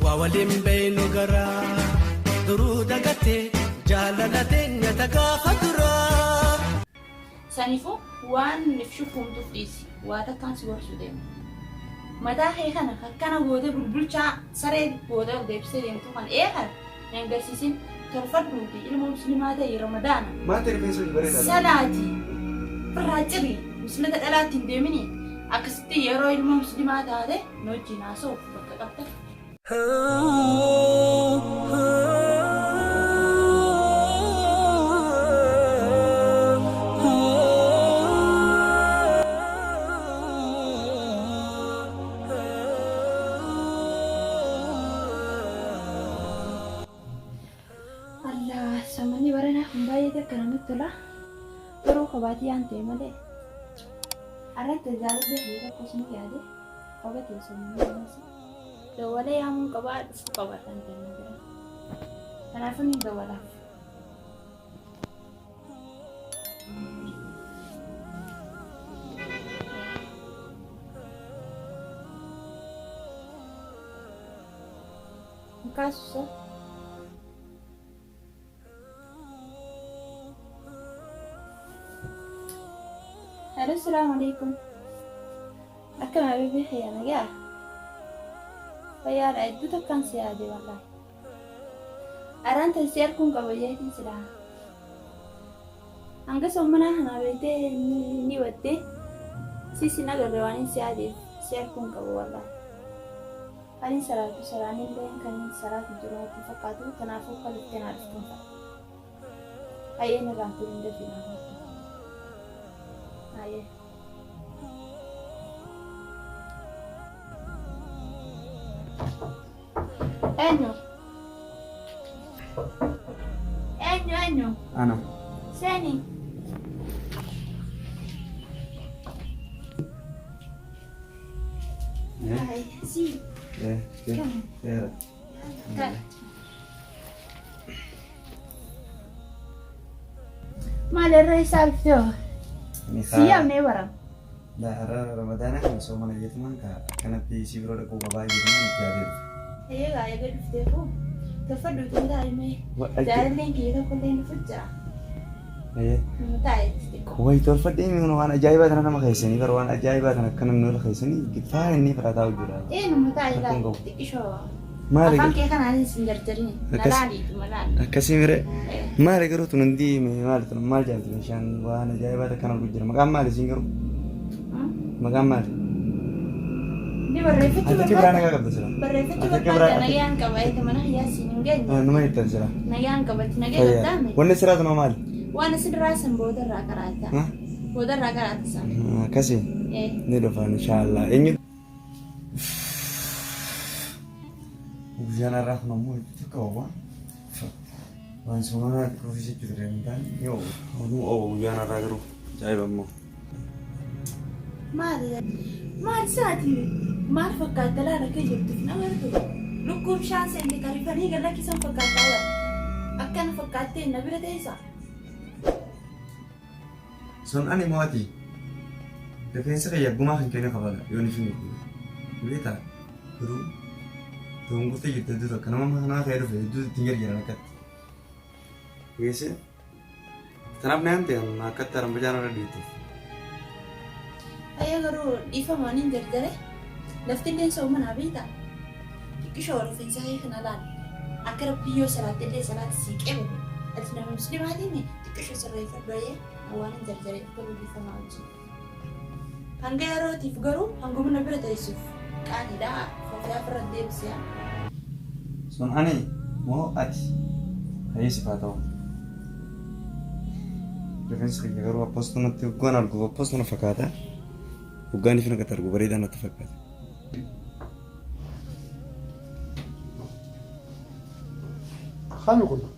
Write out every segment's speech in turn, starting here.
وولم بين قرا درود قتي جالتين يتكافترا سانيفو وان نفشوفهم تفليسي واتكان سوار سودين مدى خيخانا كان بودا بالبلشا سريد بودا وديبسي يمتو خان ايخر ننقل سيسين ترفضوا دي إلمو مسلمات يا رمضان ما تعرفين سوي بريدة سلاتي براجري مسلمة الالاتي ديميني أكستي يرو إلمو مسلمات هذا نوجي ناسو بكتبتا Samani barana kumbaye te kana tula pero khobati ante male arate jaru de hira kusni kyade khobati samani nasi do wala yam kabad khobatan tena kana funi do wala kasus Halo, assalamualaikum. Akka ma bibi khiya naga. Bayar aidu takkan siade wallahi. Aran tasiyar kun kabayatin sila. Anga somana hana bete ni watte. Sisi naga rawani siade siyar kun kabu wallahi. Ani salatu salani den kan salatu duratu fakatu tanafu kalten arifun. Ayena ranturin da fina. Aye. Enyo. Ano? Seni. Ay, si. Kan. Malah salfio. Siap nih barang. Dah Ramadan kan so mana gitu man karena di si bro aku babai gitu man jadi. Iya gak ya gue dufteku. Tafaddu tunda ini. Jadi kita kuliah fuja. Iya. Mutai stiku. Wah itu alfad ini mana ajaib ada nama kaisani karwan ajaib ada kan nol kaisani kita ini pernah tahu juga. Mutai lah. Tikisho. Mari. Apa kayak kan ada sinjarjari. Nalali itu malali. Kasih mere. Mari karo tu nanti mari tu mal jangan tu shan wana ajaib ada kan lujar. Magam mari singgaro. Magam mari. Ini berrefet Ada keberana kagak tuh sila? Berrefet juga pada nagian kabai teman ya sinungen. Nama itu sila. Nagian kabai nagian dami. Wanne sila tu normal. Wana sidrasan boda rakarata. Boda rakarata san. Kasih. Ini doa insyaallah. Ini ujian arah nomor itu kau langsung aja profesi jurentan yo ujian arah keru jaya bamu Mari saat ini mari fakkat telah ada kejadian nama itu lukum chance yang dikarifan hingga lagi sampai fakkat awal akan fakkatin nabi ada isa son ani mati defensa kayak gumah kene kabala yoni fini berita keru tunggu tuh gitu tuh kenapa mana kayak itu tinggal jalan kat biasa kenapa nanti yang makat taram berjalan di itu ayah garu ifa manin jerdere laftin den so mana bita kishor fin sahi kenalan akar piyo salat den salat sikeb atna muslim hadini kishor sarai fabraya awanin jerdere perlu ifa maji hangaro tifgaru hangu mana berita yusuf kan ida ya pernah dia son ani mau ati kayak siapa defensa kayak garu apos tuh nanti gua nalgu apos tuh nafakata ugani fina katar gua beri dana tafakata خلوا كله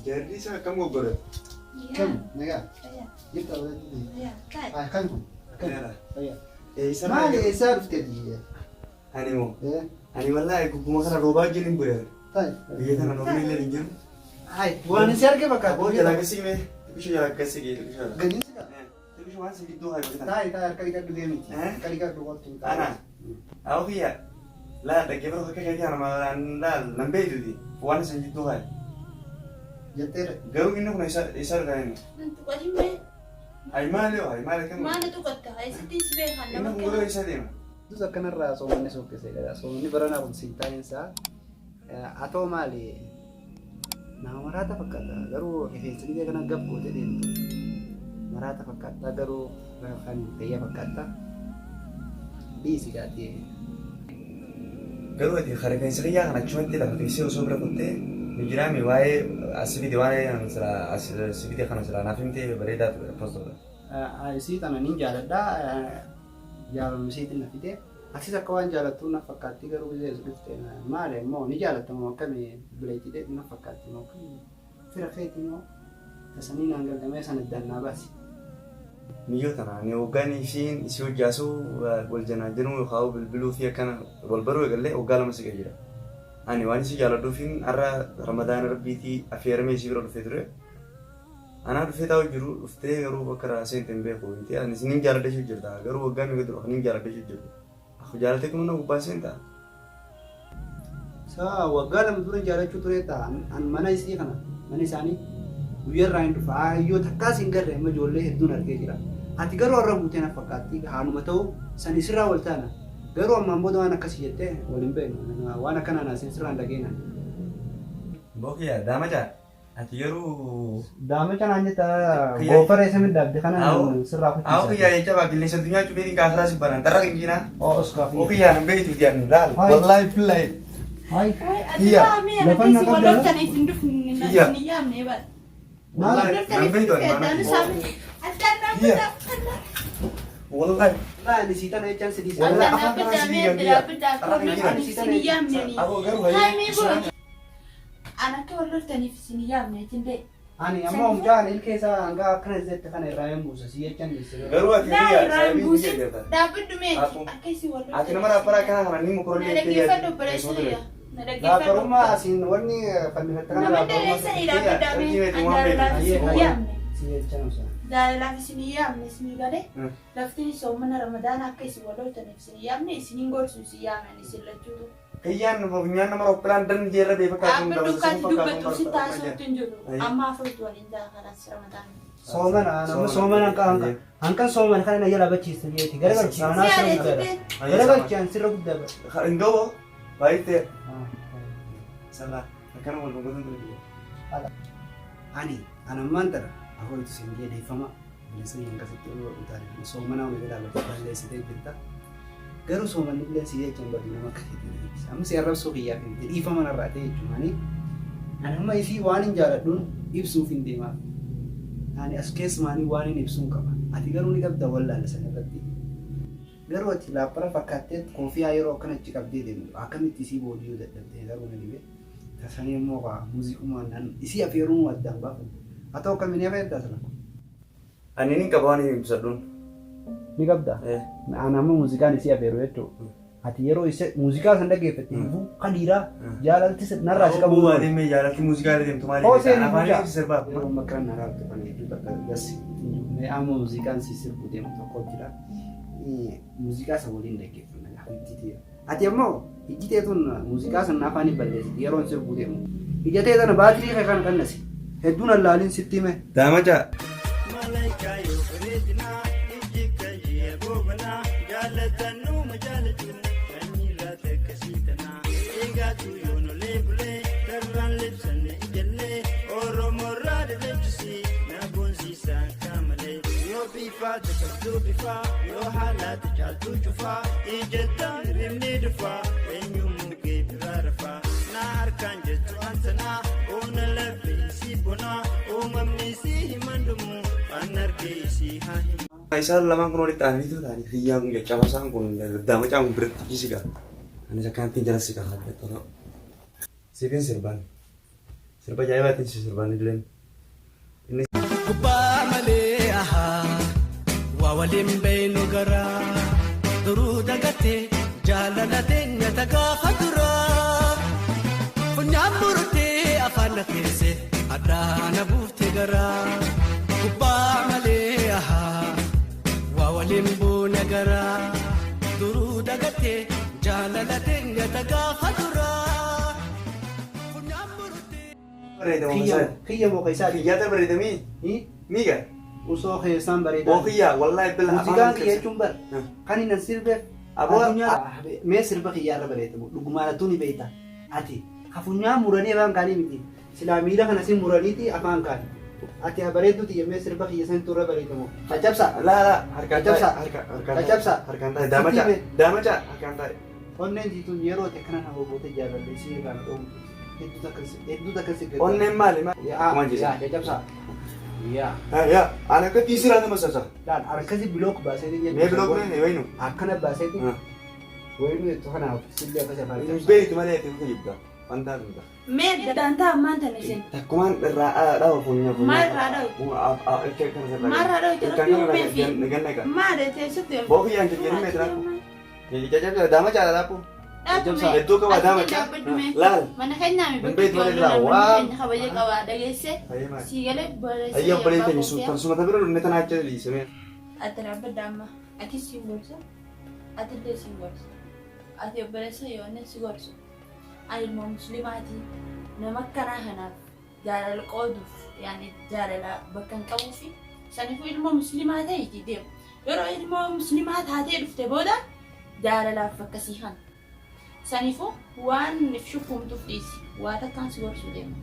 jadi saya kamu berat كم نجا جبت أولاد iya kan خلكم Kaya ما لي سالفة كذي ani mo إيه ani wallahi ku kuma kana roba ginin bure طيب iya kana no ni le ringin هاي وانا سير كيف abo كاتب jala kasi me bisho jala kasi gitu bisho جنين سكا waan si gidduu haa godhatan. Taa'e harka dhiqaa dhugee miti. Harka dhiqaa dhugoottu. Ana awwa kiyya laa dhaggeeffatu akka keetii hana nan beeytuuti waan isin gidduu haa. Jetteera. Garuu inni kun isa irraa inni. Tuqatiin bee. Ay maali kan. Maali tuqatta? Sittiin si beekan Inni nama kun godoo isa deema. Dus akkanarraa soomanni sokkisee dha. Soomanni baranaa kun siintaa'iinsaa atoo maali nama maraata fakkaata garuu rifeensa dhibee kana gabbootee deemtu maraata fakkaata garuu kan fayyaa fakkaata dhiisi gaatee. Garuu ati rifeensa dhiyyaa kana achumatti lafa teessee osoo bira kuttee mijiraami waa'ee asibiti waa'ee asibiti kana sirraa naaf himtee bareedaa ture postoodha. Isii tana niin jaaladhaa jaalallu isiitiin na fidee aksis akka waan jaalattuu na fakkaatti garuu bizeesu dhufte maali immoo ni jaalattamu akkamii bileetidee na fakkaatti moo fira feetii moo tasanii naan galgamee sana dannaa baasi. Miyyoo tana ni hoggaan ishiin isii hojjaasuu wal janaa jiru yookaan bilbiluu fi akkana wal baruu eegallee hoggaa lama si jira. Ani waan isii jaaladhuufiin har'a Ramadaan Rabbiitii affeeramee isii bira dhufee ture. Anaa dhufee taa'u jiru dhuftee garuu bakka raasee hin beeku. Ani isiniin jaaladhee jirta garuu hoggaa miidha dura kan hin jaaladhee jirtu. Aku jaalatee kun nama gubbaa seenta. Saa waggaa lama dura jaalachuu ture ta'a an mana isii kana mana isaanii guyyarraa hin dhufa ayyoo takkaas hin garre amma ijoollee hedduun argee jira. Ati garuu har'a buutee na fakkaatti haaluma ta'u san isirraa wal taana garuu ammaan booda waan akkasii jettee wal hin beeknu waan akkanaa naasin sirraan dhageena. Bokkiyaa daamachaa ati yeroo daamachaa naan jetta goofara isa middaabde kana sirraa kutuusa. Awu kiyyaa jecha baaqillee santunyaa cubeetiin kaasaraa si baran tarra kan jiinaa. Oskaafi. Bokkiyaa nan beektu diyan laal wallahi billahi. Hai. Iya. Lapan nak ada. Tadi sinduk Iya. niyam nih, Pak. Wallahi nan beektu Dan sama ada Iya. nama. Wallahi. Nah, di situ naik chance di Ada sana. apa damai berapa di sini yam nih. Aku garuu Hai, Ibu. Anak keluar tadi sini yam nih, cende. Ani amma umjaan ilkeessa hanga akkana zette kana irraa hin buusa si jechaan jesse. garuu ati Dah, biyya Ibrahim sababii busi. biyya jirta. Dapat dume. Aku. Akesi wallo. Ati nama raapparaa kana kana ni mukoronni Ada gifat operasi ya. Ada gifat. Laafarummaa asiin wanni fannifatta kana Nama desa ida bedame anda lafi yam. si jechaan usa. Dah lafi sini yam nih sini gade. Hmm. Lafti somana Ramadan akesi wallo tadi sini yam nih sini gor susi yam nih silacu. Kiyyaan nyaan nama roppilaan dan jeerra bee fakkaatu Apa dukat dukat si tasu tunjulu. Amma foto alinda karas Ramadan. Soomana nama soomana hankan soomana kana yala bachiista jeeti garagalchi anaa Siya sirra deh guddaadha. cende. Garagalchi an sirra guddaadha. Indoo baay'ee sala akkana wal boqotan ture. Ani anammaan tara afoolitu sin jedheeffama bilisanii hanga sitti ol utaale soomana wayii ilaalatu balleessitee jirta. Garuu soomanni illee si jechaan badii nama akkasiitii amma si arrabsuu kiyyaa fi dhiifama narraa ta'e jechuun ani amma isii waan hin jaaladhuun ibsuuf hin deemaaf. Ani as keessumaanii waan hin ibsuun qaba. Ati garuu ni qabda wallaala sana irratti. Garuu ati laappara fakkaatteet koofiyaa yeroo akkanachi qabdee deemtu akkamitti isii boodiyuu dadhabdee garuu na dhibee. Tasanii immoo muuziqumaan isii afeeruun addaan baafatu. Haa ta'u akkamiin afeertaa sana? Ani ni qaba waan hin ibsadhuun. Ni qabda? Ani amma muuziqaan isii afeeru jechuudha. Ati yeroo muuziqaa san dhaggeeffatte kan dhiiraa jaalalti narraa si qabu. Waan inni jaalalti muuziqaa deemtu maali? Afaan sirbaa. Yeroo makkaan naraa tuqanii bakka gas amma muuziqaan si sirbu deemu tokko jira. Muuziqaa san waliin dhaggeeffanna ijjitee. Ati ammoo ijjitee tun muuziqaa san afaan hin balleessiti yeroo sirbu deemu. Ijjatee tana baatirii kan qannasi. Hedduun allaaliin sitti hime. Daamachaa. Isaan lamaan kun walitti aananii ta'anii hiyyaan kun caccabasaan kun daamachaan kun biratti jisiga. Anis akkanatti jala si kahaa beektono. Siifin sirbaan. Sirba ajaa'ibaatiin si sirbaan illeen. Gubbaa malee ahaa waa waliin beeynu garaa duruu dagatee jaalala teenya tagaafa duraa funyaan murtee afaan na keesse addaana buuftee garaa gubbaa malee ahaa waliin buune garaa duruu dagatee jaalala teenya gaafa duraa. Funyaan murtee. Bareedama masaa. Kiyya moo keessaa Kiyyaata bareedamii. Miiga. usoo keessaan bareedaa. Okiyyaa wallahi bila Muuziqaan kiyya jechuun bar kan hin sirbeef Aboo- addunyaa mee sirba kiyyaarra bareedamu dhugumaanattuu ni beekta ati hafunyaan muranii afaan kaanii miti silaa miila kana si muraniiti afaan kaani ati bareedduuti yemmee sirba kiyya san turre bareedamu caccabsa Laa harkaan Caccabsa. Caccabsa. Harkaan taa'e. Daamacha. Daamacha harkaan taa'e. onneen jiituun yeroo ta'e kana nama goote jaalallee si kana dhoomu hedduu takka si gaggeessu. Onneen maali? Kumaan jisa. Caccabsa. Yaa. Yaa ana akka kiisiraa nama sasa. Dhaan harkasi bilook baasee Mee bilook mee wayinu. akkana baaseeti wayinu jettu kanaaf sillee akkasa afaan Hin beektu malee ati kuka jibda. Wanta adda. Mee dantaa ammaan tana isheen. Takkumaan irraa dhawa funyaan funyaan. Maal irraa dhawu? Maal irraa dhawu jedhu yoo beefi. Maal teessutti yoo. Bokiyyaan jijjiirri mee diraatu. Caccabsa daamacha dhalaapu. Caccabsa. Hedduu qaba daamacha. Laal. Mana keenyaa mi Hin beektu malee dira. Waa. keenya kabajee qabaa dhageesse. Ayyamaa. Siigalee Ayyaa obboleessa inni suutan sumata bira dhunne tanaa acha liisame. Ati dhaabbadda amma. Ati si gorsa. Ati illee si gorsa. Ati obboleessa yoonne si gorsu. Ani ilmoo musliimaati. Nama akkanaa kanaaf jaalala qooduuf yaani jaalala bakka hin qabuufi saniifuu ilmoo musliimaa ta'eeti deemu. Yeroo ilmoo musliimaa taatee dhufte booda jaalalaaf akkasii kana. Saniifuu waan if shukkumtuuf dhiisi. Waa takkaan si gorsuu deema.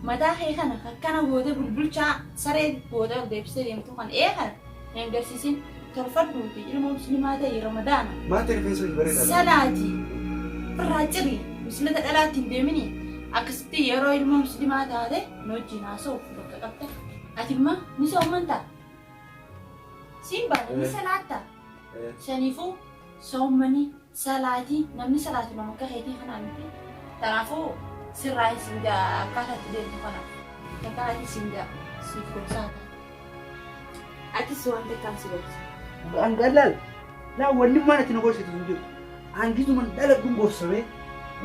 Mataa kee kana akkana gootee bulbulchaa saree gootee ol deebisee deemtu kan kana hin agarsiisin tolfadhuuti ilmoo musliimaa ta'e ramadaana. Maanta rifeensa bareedaa. Salaati irraa cirii mislata dhalaatti hin deemini akkasitti yeroo ilmoo musliimaa taate nu wajjin haasa'uuf bakka qabda. Ati immoo ni soommantaa? Siin baala ni salaatta? Shaniifuu soommanii salaatii namni salaatu nama akka heetii kanaa miti. Kanaafuu sirraa isin gaa akkaataa itti deemtu kanaaf akkaataa isin gaa siif gorsaa ta'a. Atis waan takkaan si gorsa. Angalaal laa wanni maan ati na gorsitu hin jiru. Angisuman dhaladhuun gorsamee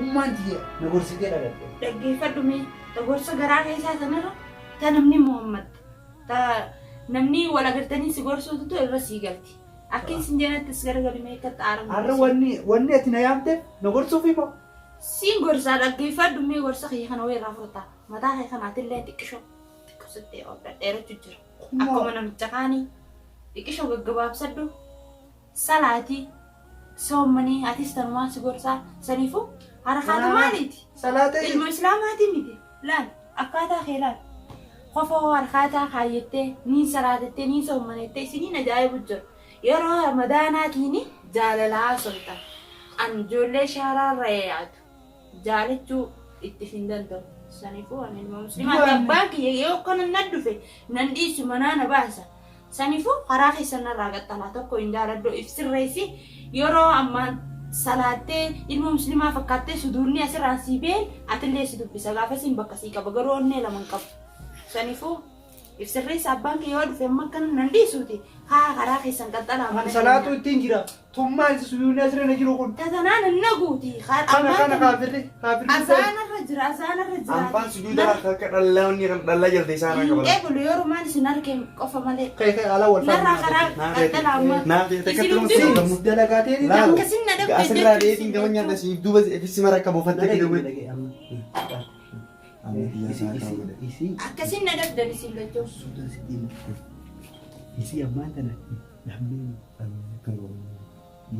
ummaan tiyya na gorsitee dhaladhe. Dhaggeeffadhume gorsa garaa keessaa sanarra ta namni Muhammad ta namni wal agartanii si gorsuutu irra sii galti. Akka isin jeenattis garagalimee akka xaaramu. Har'a wanni ati na yaamte na gorsuuf himo. Siin gorsaa dhaggeeffadhume gorsa kiyya kana wayirraa furtaa. Mataa kee kanaatillee xiqqishoo xiqqisittee dheerachuu jira. Akkuma namicha kaanii xiqqishoo gaggabaabsadhu salaatii soommanii atis tanumaan si gorsaa saniifuu harakaatu maaliiti? Salaatee. Ilma islaamaatii miti. Laal akkaataa kee laal. Qofoo harkaataa kaayyattee niin salaatettee niin soommanettee isiniin ajaa'ibu jiru. Yeroo ramadaanaatiin jaalalaa solta. An ijoollee shaaraarra yaadu. Jaalachuu itti hin danda'u. Saniifuu ani ilma musliimaati. Abbaan kiyya yoo kana nan dhufe nan dhiisu manaa na baasa. Saniifuu karaa keessan irraa qaxxalaa tokko hin jaaladhu if sirreessi. Yeroo ammaan salaattee ilma musliimaa fakkaattee suduunni asirraan sii been atillee si dubbisa gaafa siin bakka sii qaba garuu onnee lama hin qabu. Saniifuu if sirreessa abbaan kee yoo dhufe amma kana nan dhiisuuti haa karaa keessan qaxxalaa An salaatu ittiin jira. Tummaan isa suuyuun asirra jiru kun. tatanaan hin naguuti. Kana kaafirri. Azaanarra jira azaanarra jira. Ampaan sujuuda akka dhallaa jalta isaa na qabata. Eebulu yeroo maan isin argeen qofa malee. Kee ala wal Narraa karaa qaxxalaa amma. Naaf jettee faana. Dalagaatee ni Laal. Akkasiin na dhabde Asirraa dheetiin gama nyaata si duuba ifisi mara akka buufattee Isi akkasiin na dhabde isin lachuu. isi ammaan tana namni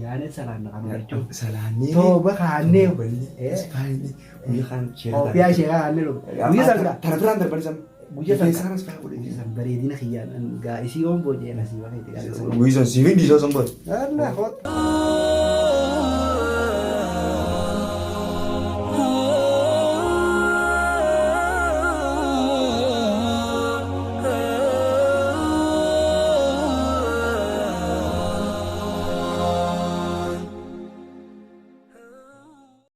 yaada salaan naqanu jechuun. Salaanii. Tooba kaannee. Guyyaa kan Ofiyaa ishee kaannee dhufu. Guyyaa san gaa. Tana biraan darbarisan. Guyyaa san Isaanis fa'aa godhe. Guyyaa san bareedina kiyyaan gaa isii homboo jee nasii bakka itti gaafatan. Guyyaa san siifin dhiisoo san booda. Alla hot.